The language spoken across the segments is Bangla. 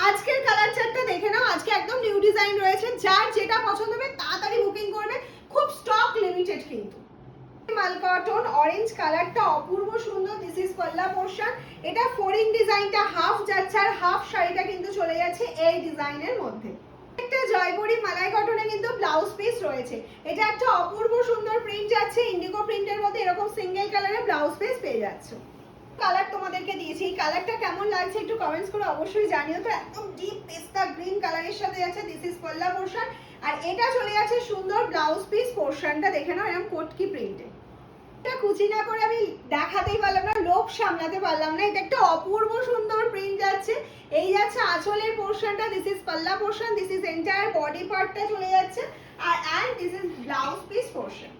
আজকের কালার চার্টটা দেখে নাও। আজকে একদম নিউ ডিজাইন রয়েছে, যার যেটা পছন্দ হবে তাড়াতাড়ি বুকিং করবে, খুব স্টক লিমিটেড কিন্তু। মাল কটন অরেঞ্জ কালারটা অপূর্ব সুন্দর। দিস ইজ পাল্লা পোরশন। এটা ফোরিং ডিজাইনটা হাফ যাচ্ছে আর হাফ শাড়িটা কিন্তু চলে যাচ্ছে এই ডিজাইনের মধ্যে। একটা জয়পুরি মালাই কটনে কিন্তু ব্লাউজ পিস রয়েছে। এটা একটা অপূর্ব সুন্দর প্রিন্ট যাচ্ছে, ইন্ডিগো প্রিন্টের মধ্যে এরকম সিঙ্গেল কালারে ব্লাউজ পিস পেয়ে যাচ্ছে। কালার তোমাদেরকে দিয়েছি, এই কালারটা কেমন লাগছে একটু কমেন্টস করে অবশ্যই জানিও। তো একদম ডিপ পেস্তা গ্রিন কালারের সাথে যাচ্ছে। দিস ইজ পাল্লা পোরশন আর এটা চলে যাচ্ছে সুন্দর ব্লাউজ পিস পোরশনটা দেখে নাও এরকম কোটকি প্রিন্টে। এটা কুচি না করে আমি দেখাতেই পারলাম না, লোভ সামলাতে পারলাম না। এটা একটা অপূর্ব সুন্দর প্রিন্ট যাচ্ছে। এই যাচ্ছে আঁচলের পোরশনটা, দিস ইজ পাল্লা portion, this is entire body পার্টটা চলে যাচ্ছে আর and this is blouse piece portion.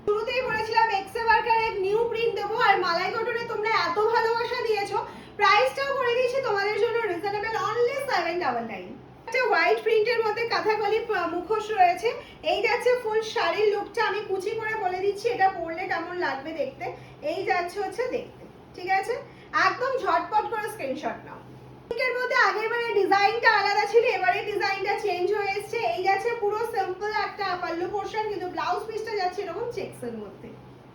শুরুতেই বলেছিলাম এক্সে ওয়ার্কারের নিউ প্রিন্ট দেবো আর মালাই কটনে তোমরা এত ভালোবাসা দিয়েছো, প্রাইসটাও করে দিয়েছি তোমাদের জন্য রিজনেবল, অনলি 799। একটা হোয়াইট প্রিন্টের মধ্যে কাঁথাকলি মুখোশ রয়েছে। এই যাচ্ছে ফুল শাড়ির লুকটা, আমি কুচি করে বলে দিচ্ছি এটা পরলে কেমন লাগবে দেখতে। এই যাচ্ছে হচ্ছে দেখতে, ঠিক আছে? একদম ঝটপট করে স্ক্রিনশট নাও। এর মধ্যে আগের বারে ডিজাইনটা আলাদা ছিল, এবারে ডিজাইনটা চেঞ্জ হয়ে এসেছে। এই যাচ্ছে পুরো সিম্পল একটা পাল্লু পোরশন, কিন্তু ব্লাউজ পিসটা যাচ্ছে এরকম চেকসের মধ্যে।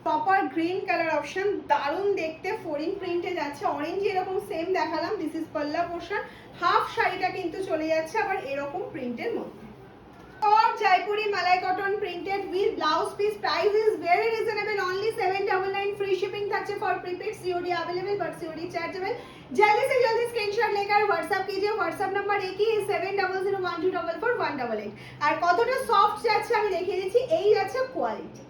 প্রপার গ্রিন কালার অপশন, দারুণ দেখতে, ফোরিং প্রিন্টে যাচ্ছে। অরেঞ্জ এরকম সেম দেখালাম, দিস ইজ পাল্লা পোরশন। হাফ শাড়িটা কিন্তু চলে যাচ্ছে আবার এরকম প্রিন্টের মধ্যে। और जयपुरी malai cotton printed with blouse piece. Price is very reasonable, only 799. free shipping থাকছে for prepaid, COD available but COD chargeable। जल्दी से जल्दी स्क्रीनशॉट लेकर व्हाट्सएप कीजिए। व्हाट्सएप नंबर एक ही 7001244188। আর কতটা সফট যাচ্ছে আমি দেখিয়ে দিচ্ছি। এই যাচ্ছে কোয়ালিটি।